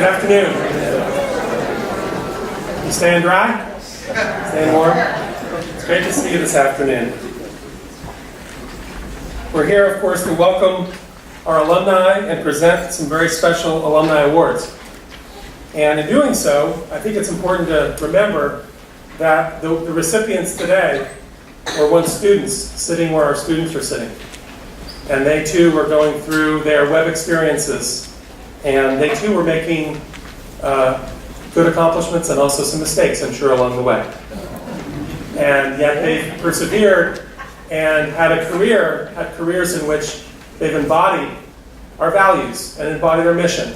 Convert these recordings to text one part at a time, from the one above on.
Good afternoon. You staying dry? Staying warm? It's great to see you this afternoon. We're here, of course, to welcome our alumni and present some very special Alumni Awards. And in doing so, I think it's important to remember that the recipients today were once students sitting where our students are sitting. And they too were going through their Webb experiences. And they too were making good accomplishments and also some mistakes, I'm sure, along the way. And yet they've persevered and had careers in which they've embodied our values and embodied our mission.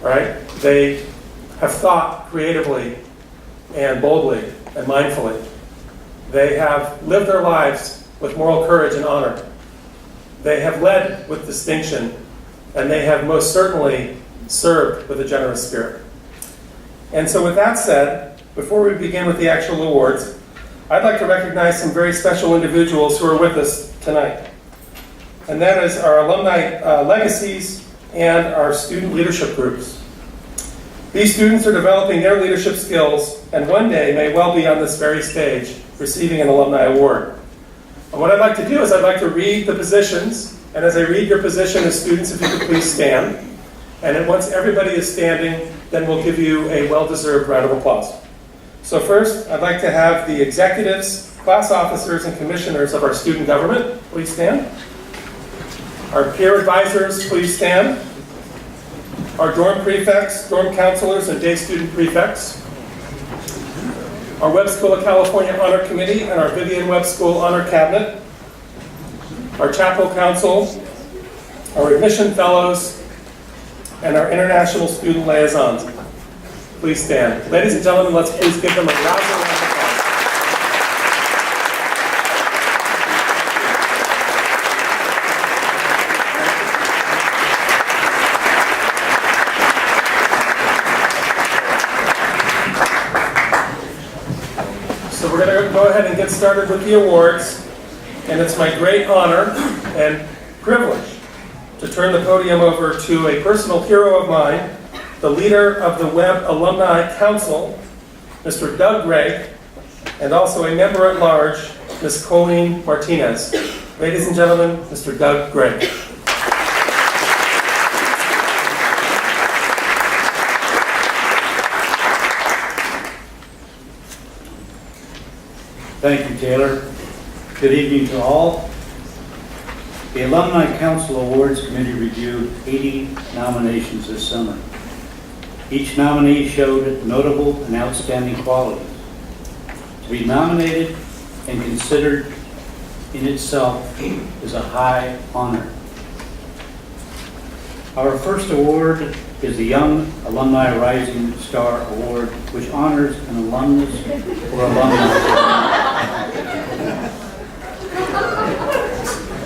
Right? They have thought creatively and boldly and mindfully. They have lived their lives with moral courage and honor. They have led with distinction, and they have most certainly served with a generous spirit. And so with that said, before we begin with the actual awards, I'd like to recognize some very special individuals who are with us tonight. And that is our alumni legacies and our student leadership groups. These students are developing their leadership skills and one day may well be on this very stage receiving an Alumni Award. And what I'd like to do is I'd like to read the positions, and as I read your position as students, if you could please stand. And then once everybody is standing, then we'll give you a well-deserved round of applause. So first, I'd like to have the executives, class officers, and commissioners of our student government, please stand. Our peer advisors, please stand. Our dorm prefects, dorm counselors, and day student prefects. Our Webb School of California Honor Committee and our Vivian Webb School Honor Cabinet. Our chapel council, our admission fellows, and our international student liaisons. Please stand. Ladies and gentlemen, let's please give them a rousing round of applause. So we're going to go ahead and get started with the awards, and it's my great honor and privilege to turn the podium over to a personal hero of mine, the leader of the Webb Alumni Council, Mr. Doug Gregg, and also a member at large, Ms. Colleen Martinez. Ladies and gentlemen, Mr. Doug Gregg. Thank you, Taylor. Good evening to all. The Alumni Council Awards Committee reviewed 80 nominations this summer. Each nominee showed notable and outstanding qualities. To be nominated and considered in itself is a high honor. Our first award is the Young Alumni Rising Star Award, which honors an alumnus or alumni.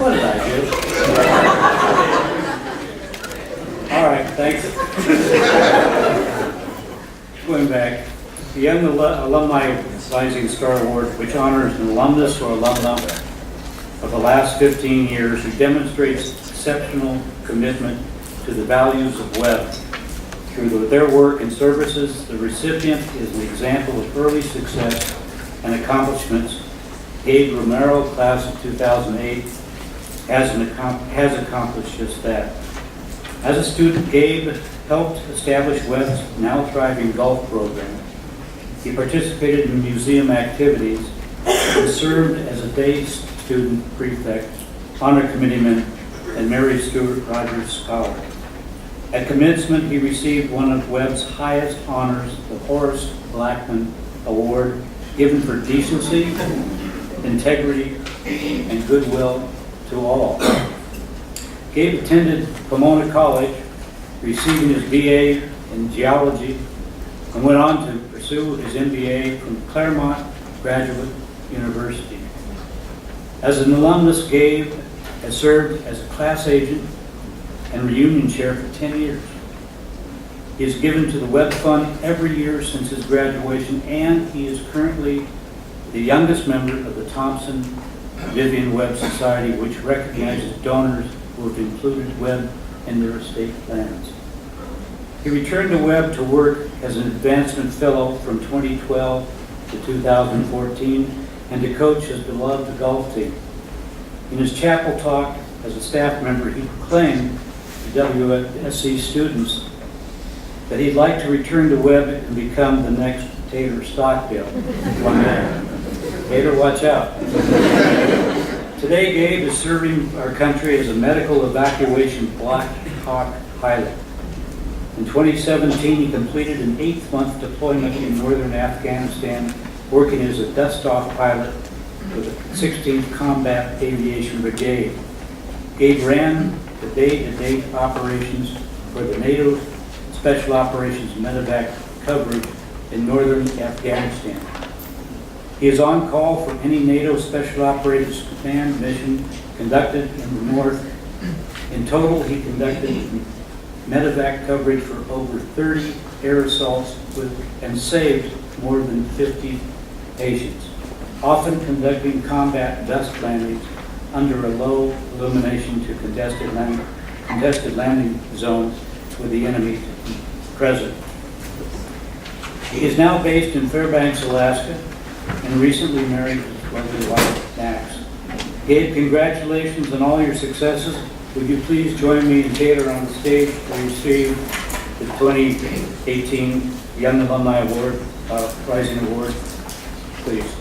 What did I do? All right, thanks. Going back, the Young Alumni Rising Star Award, which honors an alumnus or alumna of the last 15 years who demonstrates exceptional commitment to the values of Webb. Through their work and services, the recipient is an example of early success and accomplishments. Gabe Romero, class of 2008, has accomplished just that. As a student, Gabe helped establish Webb's now thriving golf program. He participated in museum activities and served as a day student prefect, honor committeeman, and Mary Stuart Rogers Scholar. At commencement, he received one of Webb's highest honors, the Horace Blackman Award, given for decency, integrity, and goodwill to all. Gabe attended Pomona College, receiving his BA in geology, and went on to pursue his MBA from Claremont Graduate University. As an alumnus, Gabe has served as a class agent and reunion chair for 10 years. He is given to the Webb Fund every year since his graduation, and he is currently the youngest member of the Thompson Vivian Webb Society, which recognizes donors who have included Webb in their estate plans. He returned to Webb to work as an advancement fellow from 2012 to 2014 and to coach his beloved golf team. In his chapel talk as a staff member, he proclaimed to WSC students that he'd like to return to Webb and become the next Taylor Stockdale one day. Taylor, watch out. Today, Gabe is serving our country as a medical evacuation Black Hawk pilot. In 2017, he completed an 8-month deployment in northern Afghanistan, working as a dust-off pilot with the 16th Combat Aviation Brigade. Gabe ran the day-to-day operations for the NATO Special Operations Medevac coverage in northern Afghanistan. He is on call for any NATO Special Operations Command mission conducted in the north. In total, he conducted medevac coverage for over 30 air assaults and saved more than 50 patients, often conducting combat dust landings under a low illumination to contested landing zones with the enemy present. He is now based in Fairbanks, Alaska, and recently married his lovely wife, Max. Gabe, congratulations on all your successes. Would you please join me and Taylor on the stage to receive the 2018 Young Alumni Award, Rising Award, please.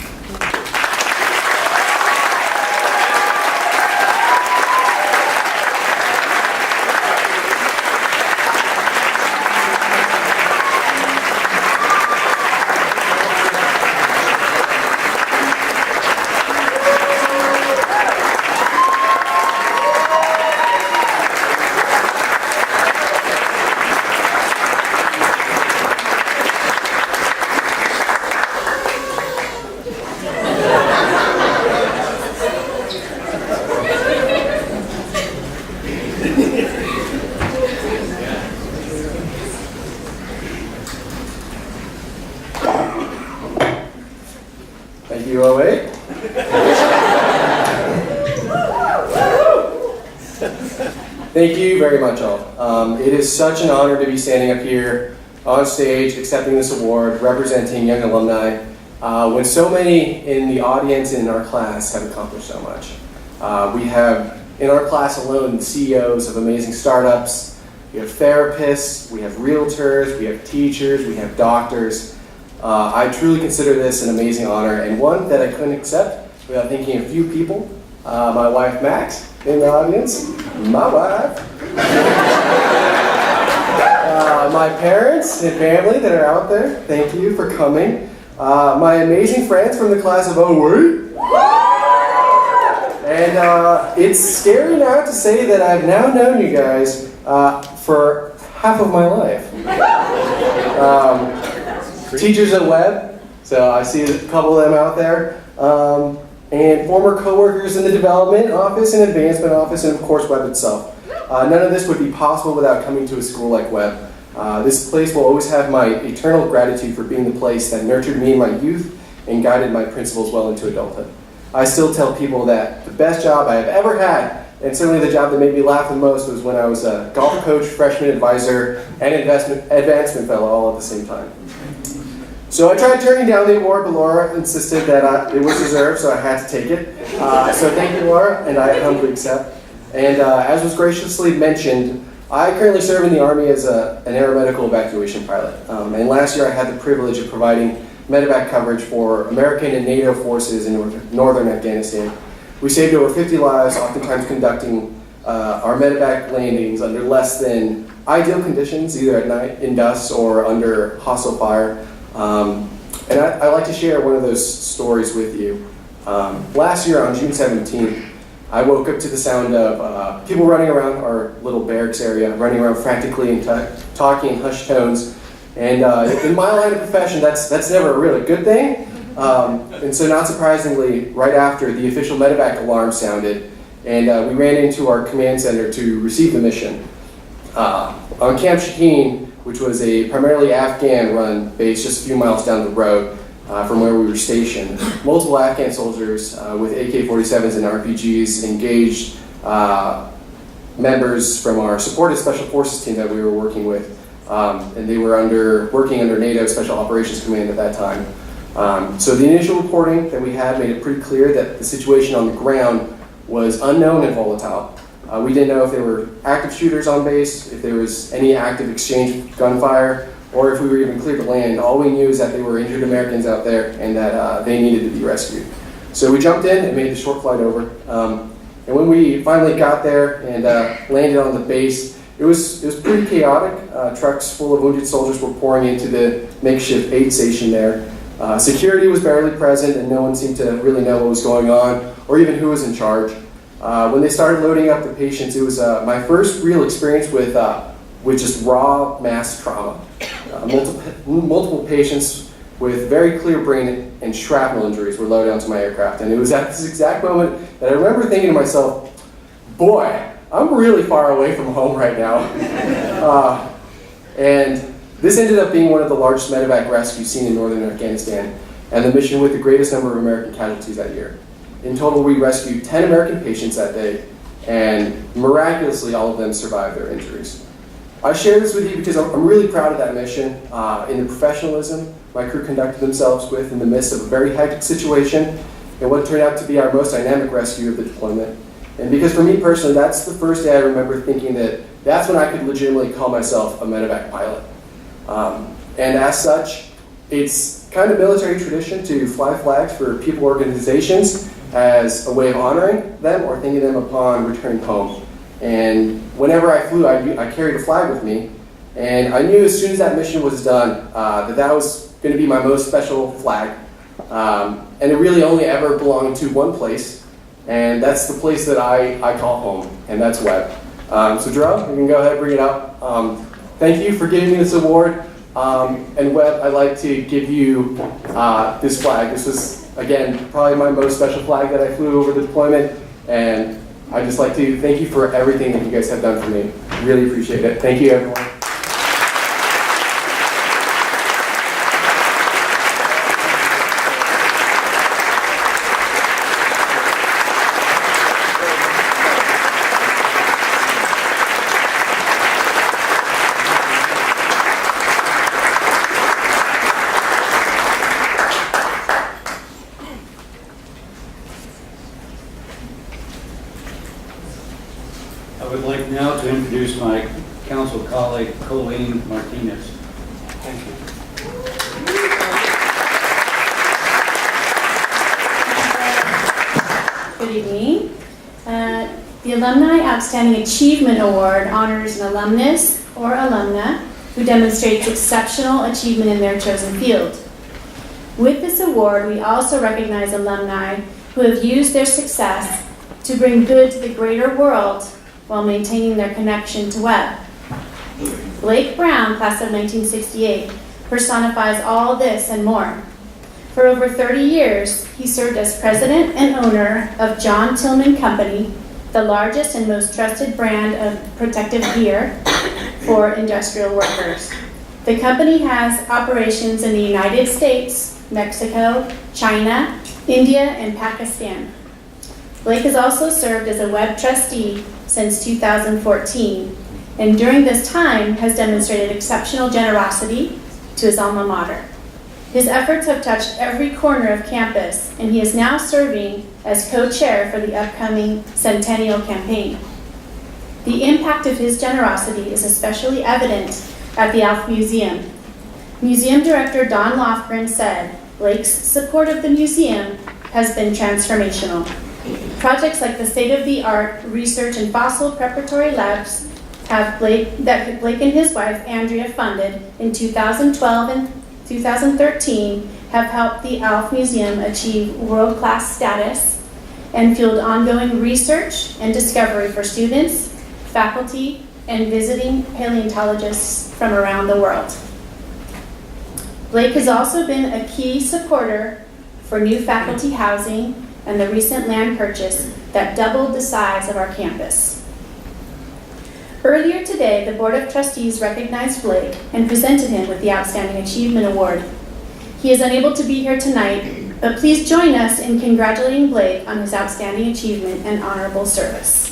Thank you, OA. Thank you very much, all. It is such an honor to be standing up here on stage accepting this award, representing young alumni, when so many in the audience and in our class have accomplished so much. We have, in our class alone, the CEOs of amazing startups, we have therapists, we have realtors, we have teachers, we have doctors. I truly consider this an amazing honor, and one that I couldn't accept without thanking a few people. My wife, Max, in the audience. My wife. My parents and family that are out there, thank you for coming. My amazing friends from the class of 08. And it's scary now to say that I've now known you guys for half of my life. Teachers at Webb, so I see a couple of them out there, and former co-workers in the development office and advancement office, and of course Webb itself. None of this would be possible without coming to a school like Webb. This place will always have my eternal gratitude for being the place that nurtured me in my youth and guided my principles well into adulthood. I still tell people that the best job I have ever had, and certainly the job that made me laugh the most, was when I was a golf coach, freshman advisor, and advancement fellow all at the same time. So I tried turning down the award, but Laura insisted that it was deserved, so I had to take it. So thank you, Laura, and I humbly accept. And as was graciously mentioned, I currently serve in the Army as an aeromedical evacuation pilot. And last year I had the privilege of providing medevac coverage for American and NATO forces in northern Afghanistan. We saved over 50 lives, oftentimes conducting our medevac landings under less than ideal conditions, either at night, in dust, or under hostile fire. And I'd like to share one of those stories with you. Last year on June 17th, I woke up to the sound of people running around our little barracks area, running around frantically and talking in hushed tones. And in my line of profession, that's never a really good thing. And so not surprisingly, right after, the official medevac alarm sounded, and we ran into our command center to receive the mission. On Camp Shaheen, which was a primarily Afghan-run base just a few miles down the road from where we were stationed, multiple Afghan soldiers with AK-47s and RPGs engaged members from our supported special forces team that we were working with and they were working under NATO Special Operations Command at that time. So the initial reporting that we had made it pretty clear that the situation on the ground was unknown and volatile. We didn't know if there were active shooters on base, if there was any active exchange of gunfire, or if we were even cleared the land. All we knew is that there were injured Americans out there and that they needed to be rescued. So we jumped in and made the short flight over. And when we finally got there and landed on the base, it was pretty chaotic. Trucks full of wounded soldiers were pouring into the makeshift aid station there. Security was barely present and no one seemed to really know what was going on or even who was in charge. When they started loading up the patients, it was my first real experience with just raw mass trauma. Multiple patients with very clear brain and shrapnel injuries were loaded onto my aircraft. And it was at this exact moment that I remember thinking to myself, boy, I'm really far away from home right now. And this ended up being one of the largest medevac rescues seen in northern Afghanistan, and the mission with the greatest number of American casualties that year. In total, we rescued 10 American patients that day, and miraculously, all of them survived their injuries. I share this with you because I'm really proud of that mission, in the professionalism my crew conducted themselves with in the midst of a very hectic situation, and what turned out to be our most dynamic rescue of the deployment. And because for me personally, that's the first day I remember thinking that that's when I could legitimately call myself a medevac pilot. And as such, it's kind of military tradition to fly flags for people or organizations as a way of honoring them or thanking them upon returning home. And whenever I flew, I carried a flag with me, and I knew as soon as that mission was done that was going to be my most special flag. And it really only ever belonged to one place, and that's the place that I call home, and that's Webb. So Drew, you can go ahead and bring it up. Thank you for giving me this award. And Webb, I'd like to give you this flag. This was, again, probably my most special flag that I flew over the deployment, and I'd just like to thank you for everything that you guys have done for me. Really appreciate it. Thank you, everyone. I would like now to introduce my council colleague, Colleen Martinez. Thank you. Good evening. The Alumni Outstanding Achievement Award honors an alumnus or alumna who demonstrates exceptional achievement in their chosen field. With this award, we also recognize alumni who have used their success to bring good to the greater world while maintaining their connection to Webb. Blake Brown, class of 1968, personifies all this and more. For over 30 years, he served as president and owner of John Tillman Company, the largest and most trusted brand of protective gear for industrial workers. The company has operations in the United States, Mexico, China, India, and Pakistan. Blake has also served as a Webb trustee since 2014, and during this time has demonstrated exceptional generosity to his alma mater. His efforts have touched every corner of campus, and he is now serving as co-chair for the upcoming Centennial Campaign. The impact of his generosity is especially evident at the Alf Museum. Museum Director Don Lofgren said, Blake's support of the museum has been transformational. Projects like the state-of-the-art research and fossil preparatory labs that Blake and his wife Andrea funded in 2012 and 2013 have helped the Alf Museum achieve world-class status and fueled ongoing research and discovery for students, faculty, and visiting paleontologists from around the world. Blake has also been a key supporter for new faculty housing and the recent land purchase that doubled the size of our campus. Earlier today, the Board of Trustees recognized Blake and presented him with the Outstanding Achievement Award. He is unable to be here tonight, but please join us in congratulating Blake on his outstanding achievement and honorable service.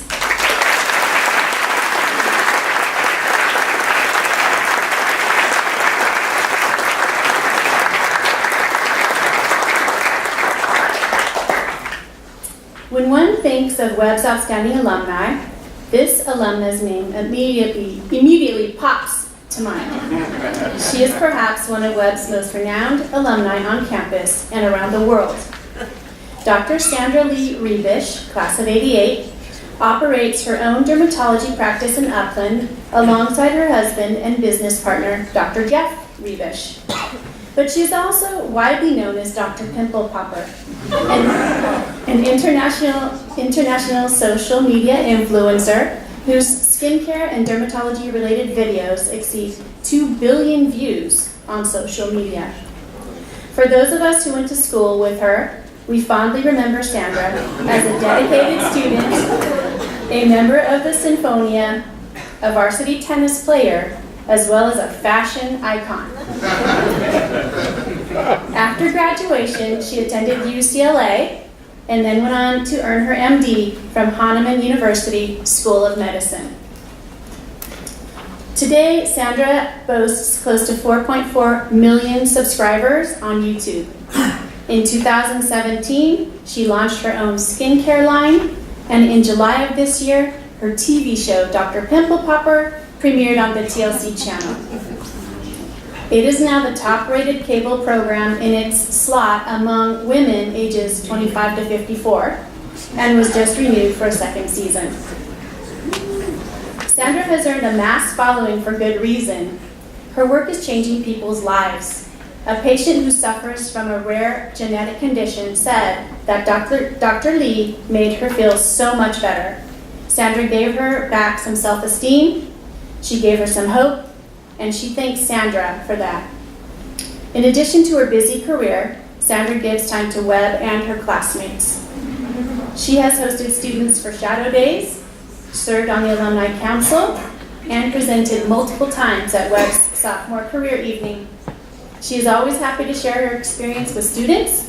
one thinks of Webb's outstanding alumni, this alumna's name immediately pops to mind. She is perhaps one of Webb's most renowned alumni on campus and around the world. Dr. Sandra Lee Rebish, class of '88, operates her own dermatology practice in Upland alongside her husband and business partner, Dr. Jeff Rebish. But she is also widely known as Dr. Pimple Popper, an international social media influencer whose skincare and dermatology-related videos exceed 2 billion views on social media. For those of us who went to school with her, we fondly remember Sandra as a dedicated student, a member of the Sinfonia, a varsity tennis player, as well as a fashion icon. After graduation, she attended UCLA and then went on to earn her MD from Hahnemann University School of Medicine. Today, Sandra boasts close to 4.4 million subscribers on YouTube. In 2017, she launched her own skincare line, and in July of this year, her TV show, Dr. Pimple Popper, premiered on the TLC channel. It is now the top-rated cable program in its slot among women ages 25 to 54, and was just renewed for a second season. Sandra has earned a mass following for good reason. Her work is changing people's lives. A patient who suffers from a rare genetic condition said that Dr. Lee made her feel so much better. Sandra gave her back some self-esteem, she gave her some hope, and she thanks Sandra for that. In addition to her busy career, Sandra gives time to Webb and her classmates. She has hosted students for Shadow Days, served on the Alumni Council, and presented multiple times at Webb's sophomore career evening. She is always happy to share her experience with students.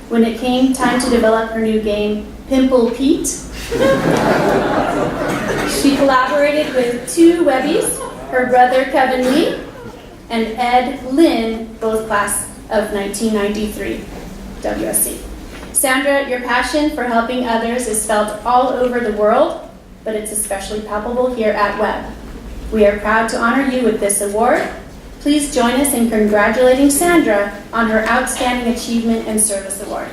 When it came time to develop her new game, Pimple Pete, she collaborated with two Webbies, her brother Kevin Lee and Ed Lynn, both class of 1993, WSC. Sandra, your passion for helping others is felt all over the world, but it's especially palpable here at Webb. We are proud to honor you with this award. Please join us in congratulating Sandra on her Outstanding Achievement and Service Award.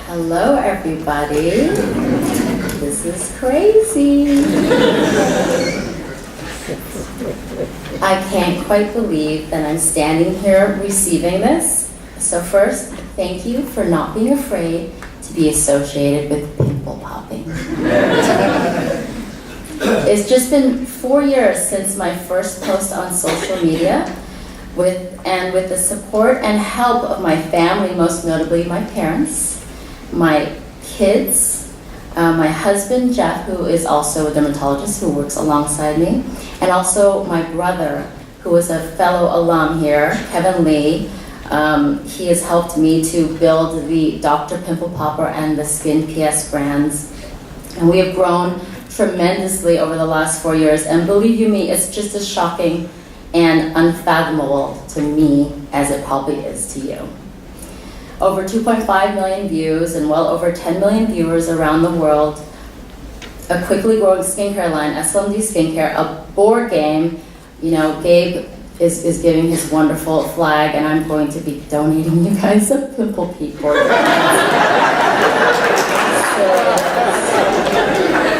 Hello, everybody. This is crazy. I can't quite believe that I'm standing here receiving this. So first, thank you for not being afraid to be associated with pimple popping. It's just been 4 years since my first post on social media, with the support and help of my family, most notably my parents, my kids, my husband Jeff, who is also a dermatologist who works alongside me, and also my brother, who is a fellow alum here, Kevin Lee. He has helped me to build the Dr. Pimple Popper and the Skin PS brands. And we have grown tremendously over the last 4 years. And believe you me, it's just as shocking and unfathomable to me as it probably is to you. Over 2.5 million views and well over 10 million viewers around the world. A quickly growing skincare line, SLMD Skincare, a board game. You know, Gabe is giving his wonderful flag, and I'm going to be donating you guys a Pimple Pete board game.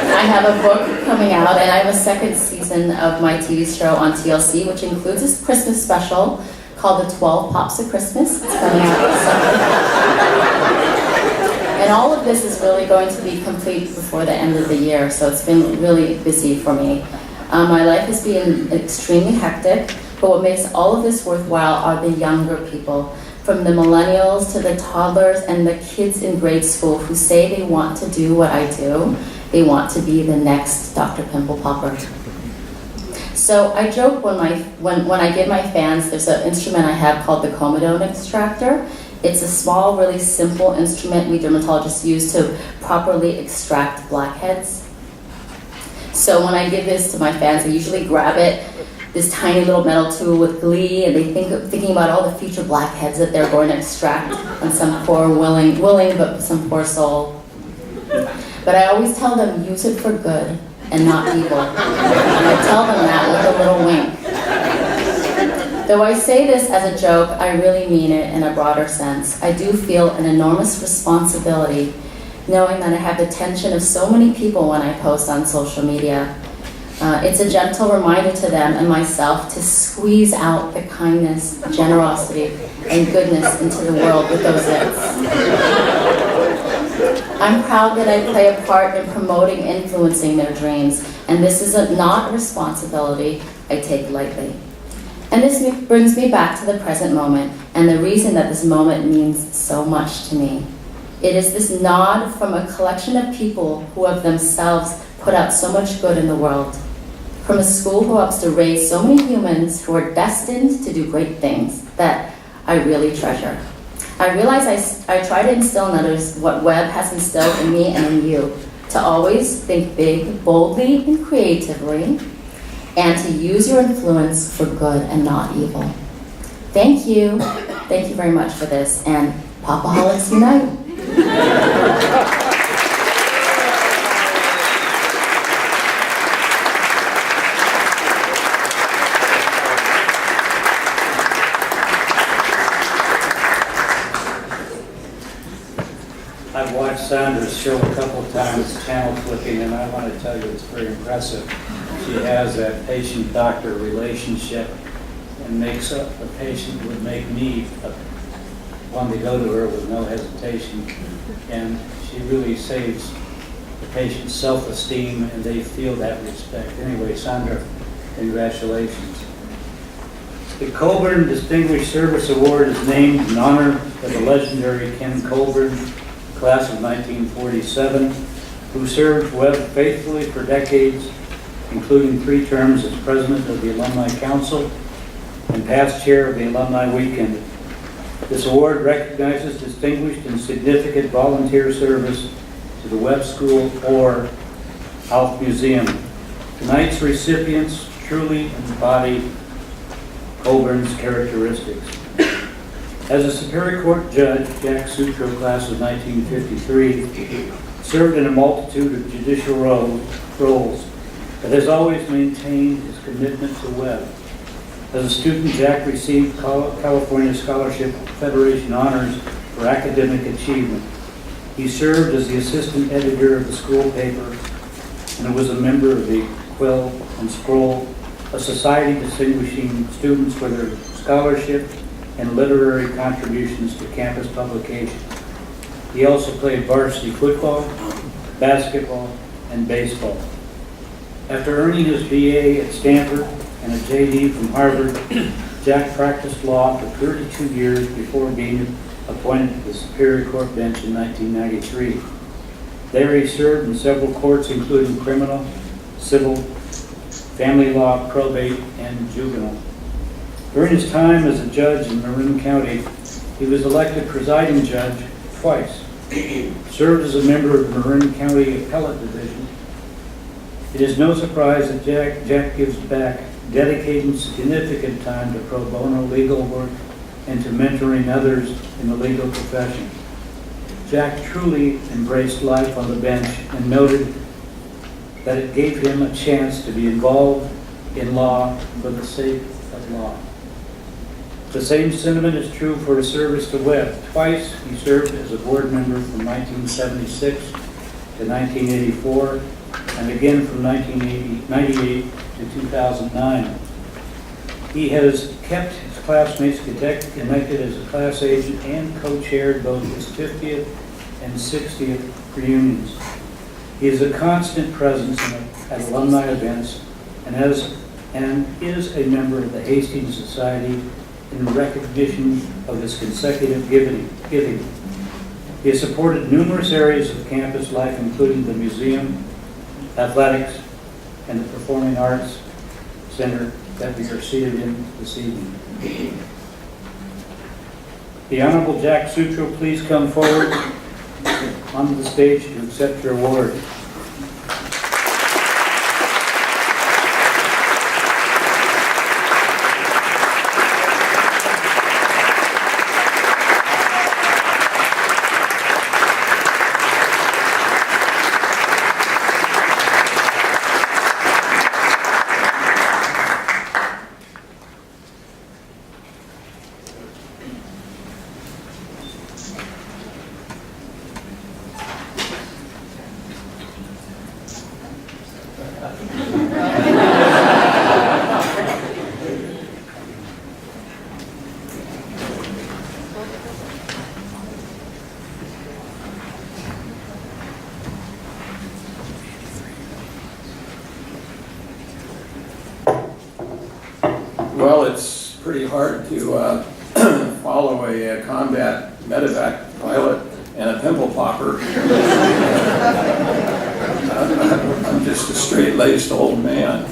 I have a book coming out, and I have a second season of my TV show on TLC, which includes this Christmas special called The 12 Pops of Christmas. It's coming out this summer. And all of this is really going to be complete before the end of the year, so it's been really busy for me. My life has been extremely hectic, but what makes all of this worthwhile are the younger people, from the millennials to the toddlers and the kids in grade school who say they want to do what I do. They want to be the next Dr. Pimple Popper. So I joke when I give my fans, there's an instrument I have called the comedone extractor. It's a small, really simple instrument we dermatologists use to properly extract blackheads. So when I give this to my fans, they usually grab it, this tiny little metal tool with glee, and they thinking about all the future blackheads that they're going to extract on some poor willing but some poor soul. But I always tell them, use it for good and not evil. And I tell them that with a little wink. Though I say this as a joke, I really mean it in a broader sense. I do feel an enormous responsibility knowing that I have the attention of so many people when I post on social media. It's a gentle reminder to them and myself to squeeze out the kindness, generosity, and goodness into the world with those lips. I'm proud that I play a part in promoting and influencing their dreams, and this is not a responsibility I take lightly. And this brings me back to the present moment, and the reason that this moment means so much to me. It is this nod from a collection of people who have themselves put out so much good in the world. From a school who helps to raise so many humans who are destined to do great things that I really treasure. I realize I try to instill in others what Webb has instilled in me and in you, to always think big, boldly, and creatively, and to use your influence for good and not evil. Thank you. Thank you very much for this, and Popaholics Unite. I've watched Sandra's show a couple of times, channel flipping, and I want to tell you it's very impressive. She has that patient-doctor relationship and makes up the patient would make me want to go to her with no hesitation. And she really saves the patient's self-esteem, and they feel that respect. Anyway, Sandra, congratulations. The Colborn Distinguished Service Award is named in honor of the legendary Ken Colborn, class of 1947, who served Webb faithfully for decades, including 3 terms as president of the Alumni Council and past chair of the Alumni Weekend. This award recognizes distinguished and significant volunteer service to the Webb School or Alf Museum. Tonight's recipients truly embody Colborn's characteristics. As a Superior Court judge, Jack Sutro, class of 1953, served in a multitude of judicial roles, but has always maintained his commitment to Webb. As a student, Jack received California Scholarship Federation honors for academic achievement. He served as the assistant editor of the school paper and was a member of the Quill and Scroll, a society distinguishing students for their scholarship and literary contributions to campus publication. He also played varsity football, basketball, and baseball. After earning his BA at Stanford and a JD from Harvard, Jack practiced law for 32 years before being appointed to the Superior Court bench in 1993. There he served in several courts, including criminal, civil, family law, probate, and juvenile. During his time as a judge in Marin County, he was elected presiding judge twice. Served as a member of the Marin County Appellate Division. It is no surprise that Jack gives back, dedicating significant time to pro bono legal work and to mentoring others in the legal profession. Jack truly embraced life on the bench and noted that it gave him a chance to be involved in law for the sake of law. The same sentiment is true for his service to Webb. Twice he served as a board member from 1976 to 1984, and again from 1998 to 2009. He has kept his classmates connected as a class agent and co-chaired both his 50th and 60th reunions. He is a constant presence at alumni events and is a member of the Hastings Society in recognition of his consecutive giving. He has supported numerous areas of campus life, including the museum, athletics, and the Performing Arts Center that we are seated in this evening. The Honorable Jack Sutro, please come forward onto the stage to accept your award. Well, it's pretty hard to follow a combat medevac pilot and a pimple popper. I'm just a straight-laced old man.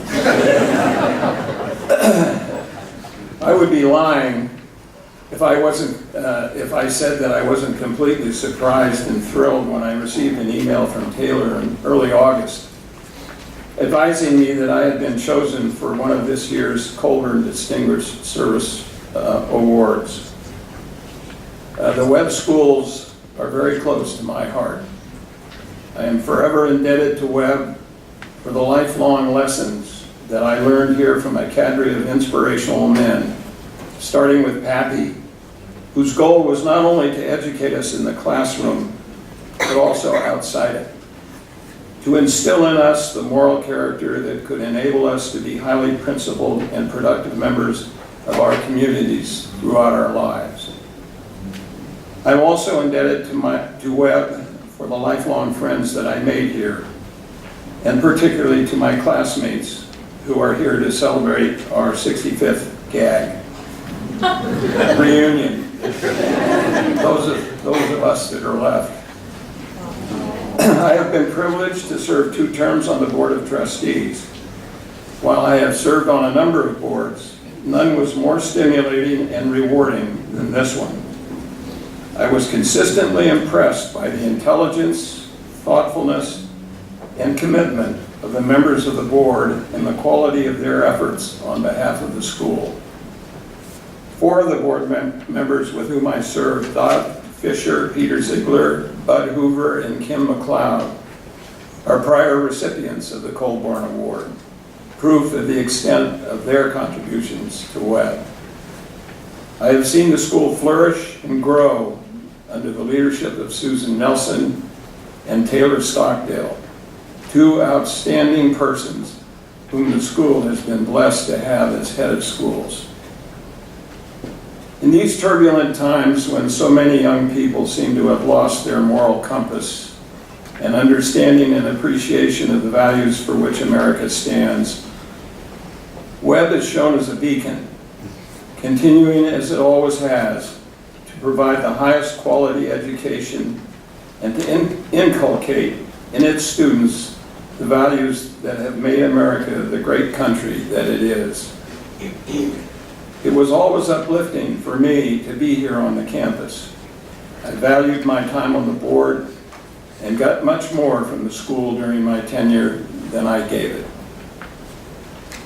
I would be lying if I said that I wasn't completely surprised and thrilled when I received an email from Taylor in early August, advising me that I had been chosen for one of this year's Colborn Distinguished Service Awards. The Webb Schools are very close to my heart. I am forever indebted to Webb for the lifelong lessons that I learned here from a cadre of inspirational men, starting with Pappy, whose goal was not only to educate us in the classroom, but also outside it, to instill in us the moral character that could enable us to be highly principled and productive members of our communities throughout our lives. I'm also indebted to Webb for the lifelong friends that I made here, and particularly to my classmates who are here to celebrate our 65th gag reunion. Those of us that are left. I have been privileged to serve 2 terms on the Board of Trustees. While I have served on a number of boards, none was more stimulating and rewarding than this one. I was consistently impressed by the intelligence, thoughtfulness, and commitment of the members of the board and the quality of their efforts on behalf of the school. 4 of the board members with whom I served, Doug Fisher, Peter Ziegler, Bud Hoover, and Kim McLeod, are prior recipients of the Colborn Award, proof of the extent of their contributions to Webb. I have seen the school flourish and grow under the leadership of Susan Nelson and Taylor Stockdale, 2 outstanding persons whom the school has been blessed to have as head of schools. In these turbulent times when so many young people seem to have lost their moral compass and understanding and appreciation of the values for which America stands, Webb is shown as a beacon, continuing as it always has to provide the highest quality education and to inculcate in its students the values that have made America the great country that it is. It was always uplifting for me to be here on the campus. I valued my time on the board and got much more from the school during my tenure than I gave it.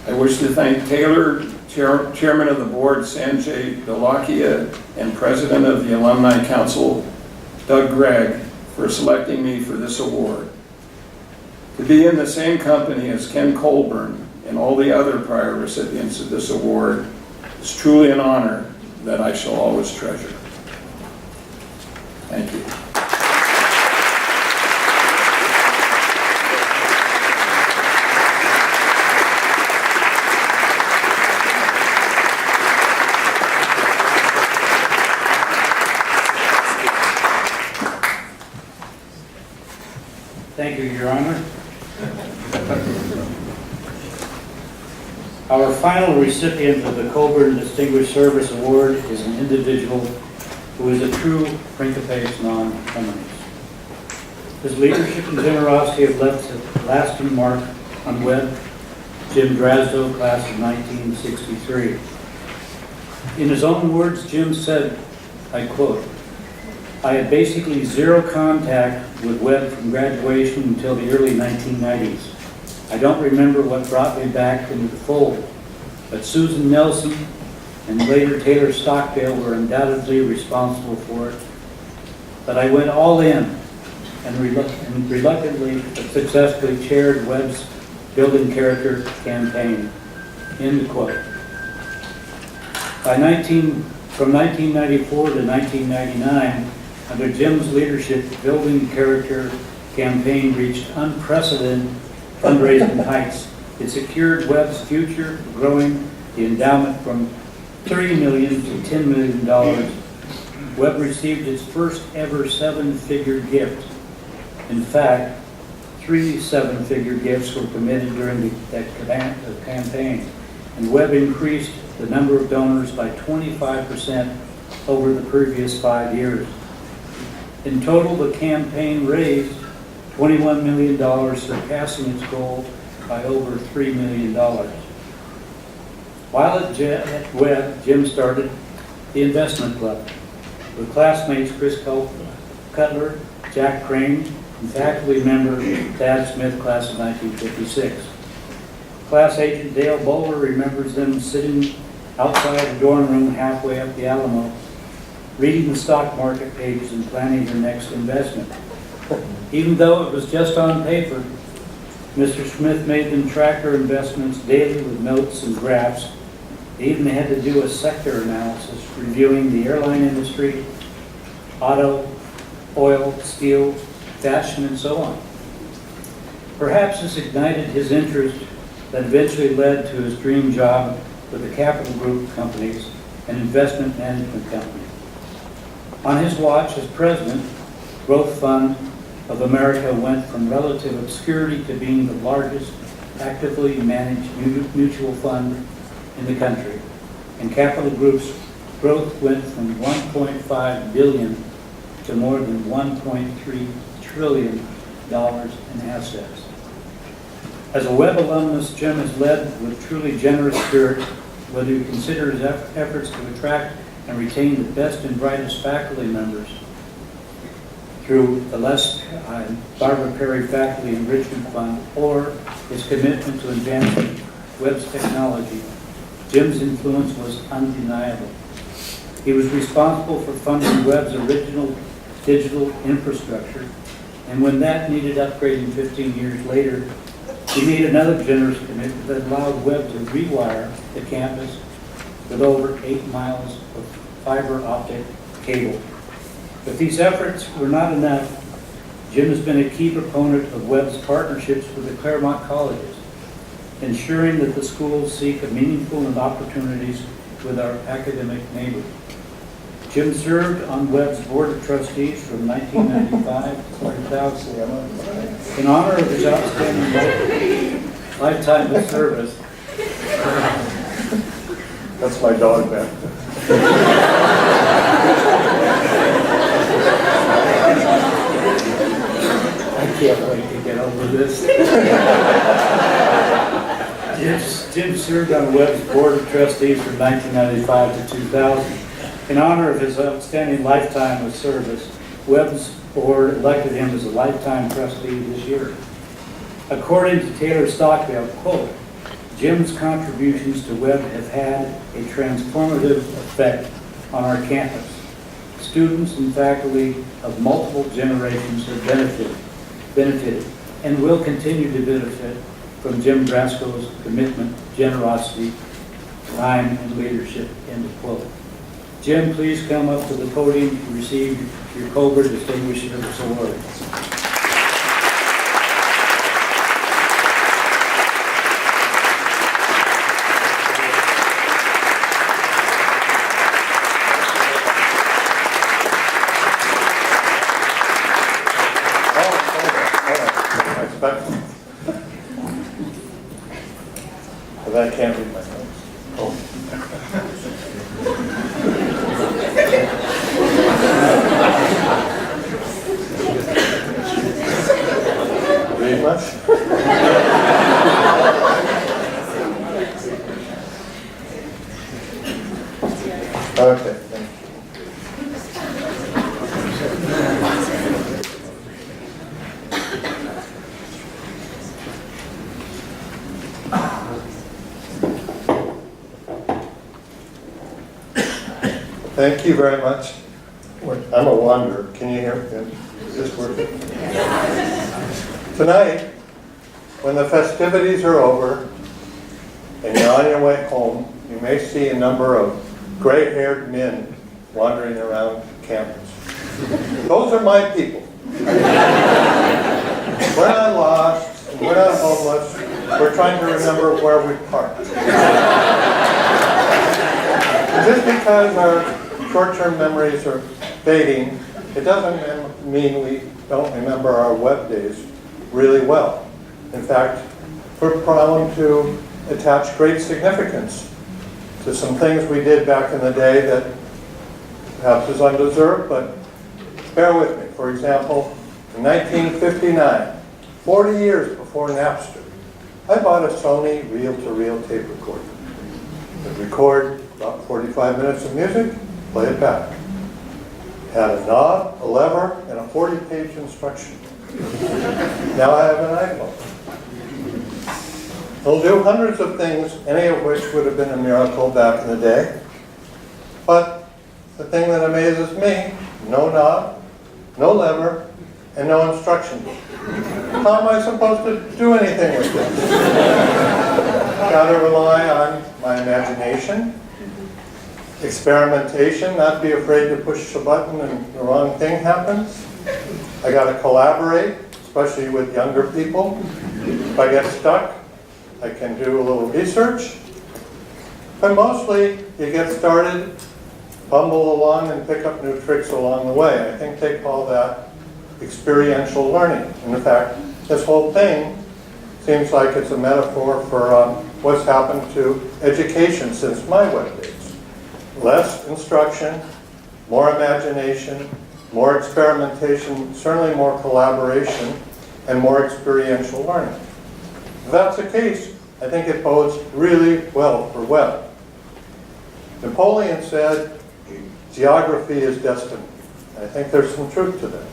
I wish to thank Taylor, Chairman of the Board Sanjay Dolakia, and President of the Alumni Council, Doug Gregg, for selecting me for this award. To be in the same company as Ken Colborn and all the other prior recipients of this award is truly an honor that I shall always treasure. Thank you. Thank you, Your Honor. Our final recipient of the Colborn Distinguished Service Award is an individual who is a true principes non hominis. His leadership and generosity have left a lasting mark on Webb, Jim Drasdo, class of 1963. In his own words, Jim said, I quote, "I had basically zero contact with Webb from graduation until the early 1990s. I don't remember what brought me back into the fold, but Susan Nelson and later Taylor Stockdale were undoubtedly responsible for it. But I went all in and reluctantly but successfully chaired Webb's Building Character campaign." End quote. From 1994 to 1999, under Jim's leadership, the Building Character campaign reached unprecedented fundraising heights. It secured Webb's future, growing the endowment from $30 million to $10 million. Webb received its first ever 7-figure gift. In fact, 3 7-figure gifts were committed during that campaign, and Webb increased the number of donors by 25% over the previous 5 years. In total, the campaign raised $21 million, surpassing its goal by over $3 million. While at Webb, Jim started the Investment Club with classmates Chris Cutler, Jack Crane, and faculty member Thad Smith, class of 1956. Class agent Dale Bowler remembers them sitting outside a dorm room halfway up the Alamo, reading the stock market pages and planning their next investment. Even though it was just on paper, Mr. Smith made them track their investments daily with notes and graphs. They even had to do a sector analysis, reviewing the airline industry, auto, oil, steel, fashion, and so on. Perhaps this ignited his interest that eventually led to his dream job with the Capital Group companies, an investment management company. On his watch as president, Growth Fund of America went from relative obscurity to being the largest actively managed mutual fund in the country. And Capital Group's growth went from $1.5 billion to more than $1.3 trillion in assets. As a Webb alumnus, Jim has led with truly generous spirit, whether you consider his efforts to attract and retain the best and brightest faculty members through the Barbara Perry Faculty Enrichment Fund, or his commitment to advancing Webb's technology. Jim's influence was undeniable. He was responsible for funding Webb's original digital infrastructure, and when that needed upgrading 15 years later, he made another generous commitment that allowed Webb to rewire the campus with over 8 miles of fiber optic cable. But these efforts were not enough. Jim has been a key proponent of Webb's partnerships with the Claremont colleges, ensuring that the schools seek meaningful opportunities with our academic neighbors. Jim served on Webb's Board of Trustees from 1995 to 2000. In honor of his outstanding lifetime of service. That's my dog back there. I can't wait to get over this. Jim served on Webb's Board of Trustees from 1995 to 2000. In honor of his outstanding lifetime of service, Webb's board elected him as a lifetime trustee this year. According to Taylor Stockdale, quote, "Jim's contributions to Webb have had a transformative effect on our campus. Students and faculty of multiple generations have benefited and will continue to benefit from Jim Drasco's commitment, generosity, time, and leadership," end of quote. Jim, please come up to the podium to receive your Colborn Distinguished Service Award. expecting. But I can't read my notes. Oh. Read much? Okay, thank you. Thank you very much. I'm a wanderer. Can you hear me? Is this working? Tonight, when the festivities are over and you're on your way home, you may see a number of gray-haired men wandering around campus. Those are my people. We're not lost, and we're not homeless. We're trying to remember where we parked. Just because our short-term memories are fading, it doesn't mean we don't remember our Webb days really well. In fact, we're prone to attach great significance to some things we did back in the day that perhaps is undeserved, but bear with me. For example, in 1959, 40 years before Napster, I bought a Sony reel-to-reel tape recorder. It would record about 45 minutes of music, play it back. Had a knob, a lever, and a 40-page instruction. Now I have an iPhone. It'll do hundreds of things, any of which would have been a miracle back in the day. But the thing that amazes me, no knob, no lever, and no instruction book. How am I supposed to do anything with this? Gotta rely on my imagination, experimentation, not be afraid to push a button and the wrong thing happens. I gotta collaborate, especially with younger people. If I get stuck, I can do a little research. But mostly, you get started, bumble along, and pick up new tricks along the way. I think they call that experiential learning. And in fact, this whole thing seems like it's a metaphor for what's happened to education since my Webb days. Less instruction, more imagination, more experimentation, certainly more collaboration, and more experiential learning. If that's the case, I think it bodes really well for Webb. Napoleon said, geography is destiny. And I think there's some truth to that.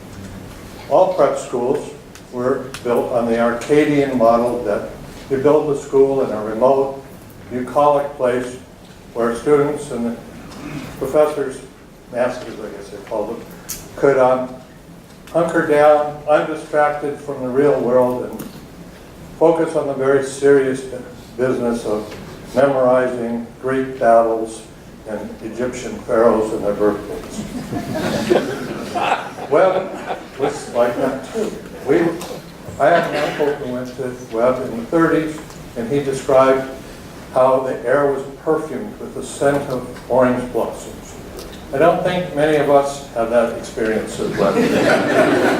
All prep schools were built on the Arcadian model that you build a school in a remote, bucolic place where students and the professors, masters I guess they called them, could hunker down, undistracted from the real world, and focus on the very serious business of memorizing Greek battles and Egyptian pharaohs and their birthdays. Webb was like that too. I had an uncle who went to Webb in the 30s, and he described how the air was perfumed with the scent of orange blossoms. I don't think many of us have that experience at Webb.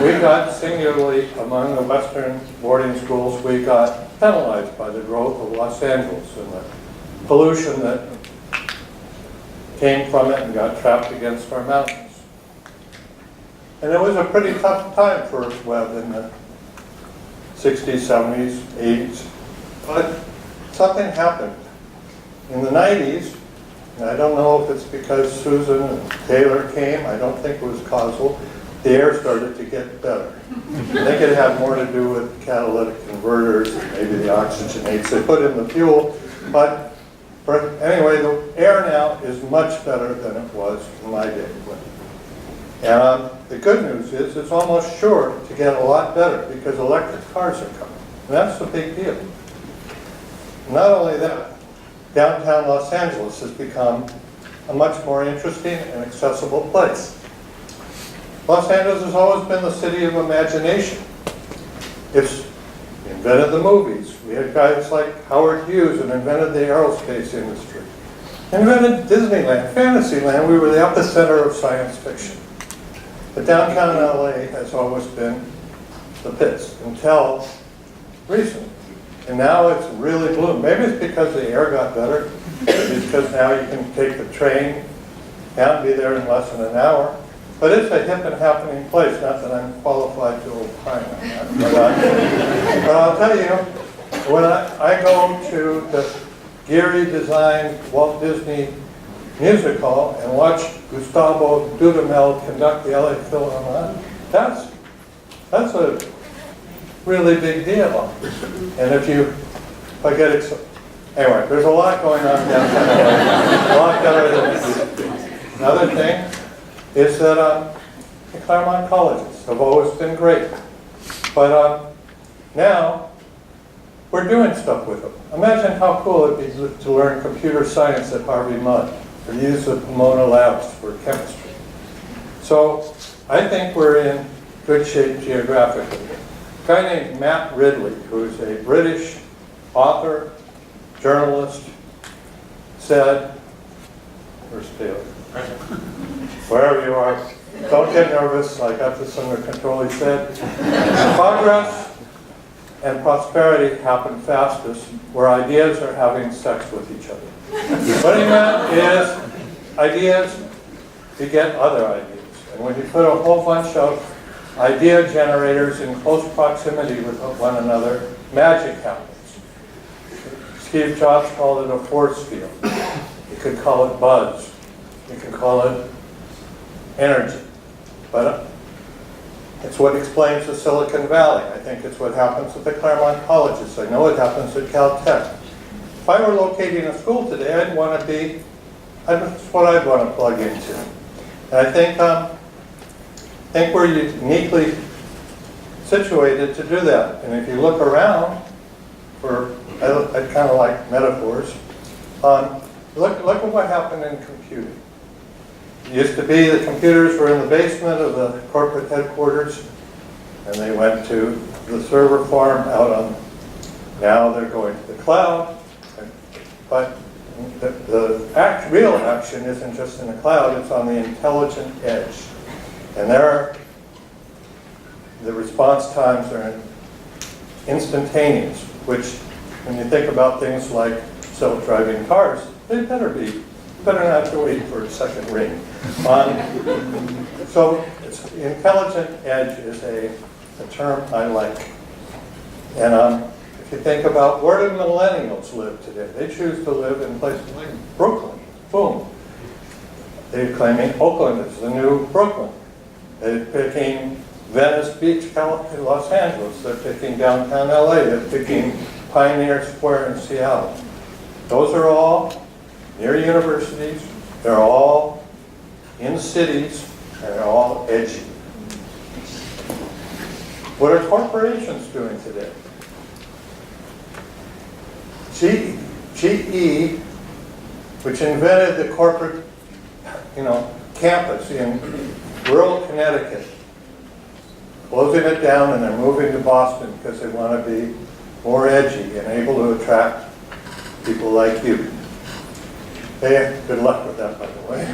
We got, singularly among the Western boarding schools, we got penalized by the growth of Los Angeles and the pollution that came from it and got trapped against our mountains. And it was a pretty tough time for Webb in the 60s, 70s, 80s. But something happened. In the 90s, and I don't know if it's because Susan and Taylor came, I don't think it was causal, the air started to get better. I think it had more to do with catalytic converters and maybe the oxygenates they put in the fuel. But anyway, the air now is much better than it was in my day. And the good news is it's almost sure to get a lot better because electric cars are coming. And that's the big deal. Not only that, downtown Los Angeles has become a much more interesting and accessible place. Los Angeles has always been the city of imagination. It's invented the movies. We had guys like Howard Hughes who invented the aerospace industry. Invented Disneyland, Fantasyland. We were the epicenter of science fiction. But downtown LA has always been the pits until recently. And now it's really bloomed. Maybe it's because the air got better. Maybe it's because now you can take the train and be there in less than an hour. But it's a hip and happening place. Not that I'm qualified to opine on that. But I'll tell you, when I go to the Gehry-designed Walt Disney Music Hall and watch Gustavo Dudamel conduct the LA Philharmonic, that's a really big deal. And if I get it, anyway, there's a lot going on downtown LA. A lot better than it used to be. Another thing is that the Claremont colleges have always been great. But now, we're doing stuff with them. Imagine how cool it'd be to learn computer science at Harvey Mudd, or use the Pomona Labs for chemistry. So I think we're in good shape geographically. A guy named Matt Ridley, who's a British author, journalist, said, where's Taylor? Wherever you are, don't get nervous, I got this under control, he said. Progress and prosperity happen fastest where ideas are having sex with each other. What he meant is ideas beget other ideas. And when you put a whole bunch of idea generators in close proximity with one another, magic happens. Steve Jobs called it a force field. You could call it buzz. You can call it energy. But it's what explains the Silicon Valley. I think it's what happens at the Claremont colleges. I know it happens at Caltech. If I were locating a school today, that's what I'd want to plug into. And I think we're uniquely situated to do that. And if you look around, I kind of like metaphors, look at what happened in computing. It used to be the computers were in the basement of the corporate headquarters, and they went to the server farm out on, now they're going to the cloud. But the real action isn't just in the cloud, it's on the intelligent edge. And the response times are instantaneous, which when you think about things like self-driving cars, they better not have to wait for a second ring. So intelligent edge is a term I like. And if you think about where do millennials live today, they choose to live in places like Brooklyn. Boom. They're claiming Oakland is the new Brooklyn. They're picking Venice Beach, Los Angeles. They're picking downtown LA. They're picking Pioneer Square in Seattle. Those are all near universities. They're all in cities, and they're all edgy. What are corporations doing today? GE, which invented the corporate, campus in rural Connecticut, closing it down, and they're moving to Boston because they want to be more edgy and able to attract people like you. Hey, good luck with that, by the way.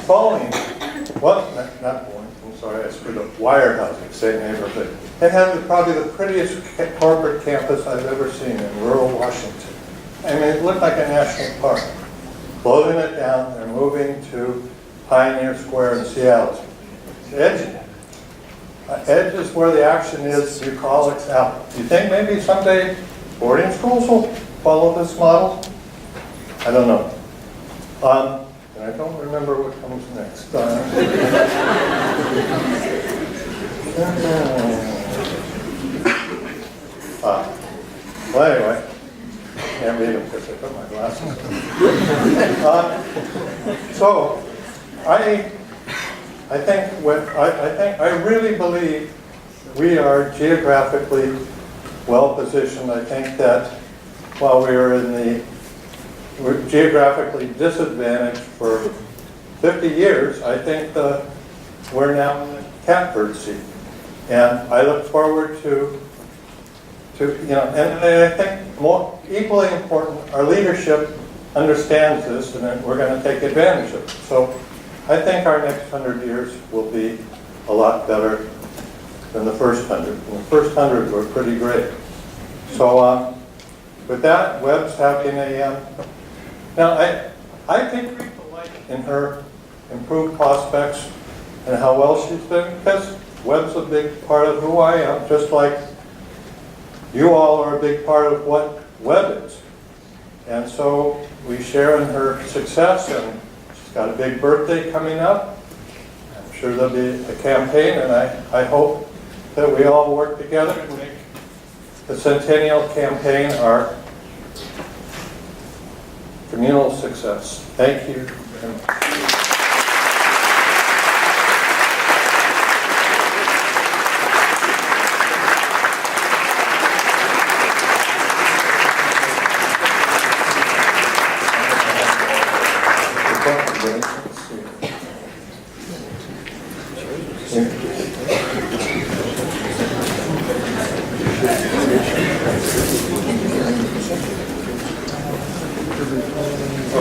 Boeing, not Boeing, I'm sorry, I screwed up. Weyerhaeuser, same neighborhood. They have probably the prettiest corporate campus I've ever seen in rural Washington. I mean, it looked like a national park. Closing it down, they're moving to Pioneer Square in Seattle. It's edgy. Edge is where the action is, you call it out. Do you think maybe someday boarding schools will follow this model? I don't know. And I don't remember what comes next. Well, anyway, can't read them because I put my glasses on. So, I really believe we are geographically well positioned. I think that while we're geographically disadvantaged for 50 years, I think we're now in the catbird seat. And I look forward to and I think equally important, our leadership understands this and we're going to take advantage of it. So I think our next 100 years will be a lot better than the first 100. And the first 100 were pretty great. So with that, Webb's having a, now I take great delight in her improved prospects and how well she's doing, because Webb's a big part of who I am, just like you all are a big part of what Webb is. And so we share in her success, and she's got a big birthday coming up. I'm sure there'll be a campaign, and I hope that we all work together to make the Centennial campaign our communal success. Thank you very much.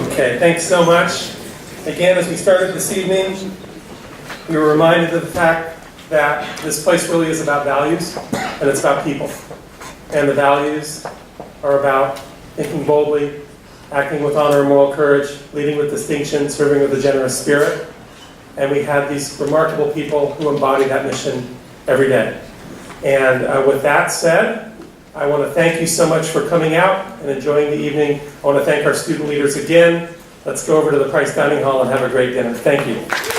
Okay, thanks so much. Again, as we started this evening, we were reminded of the fact that this place really is about values, and it's about people. And the values are about thinking boldly, acting with honor and moral courage, leading with distinction, serving with a generous spirit. And we had these remarkable people who embody that mission every day. And with that said, I want to thank you so much for coming out and enjoying the evening. I want to thank our student leaders again. Let's go over to the Price Dining Hall and have a great dinner. Thank you.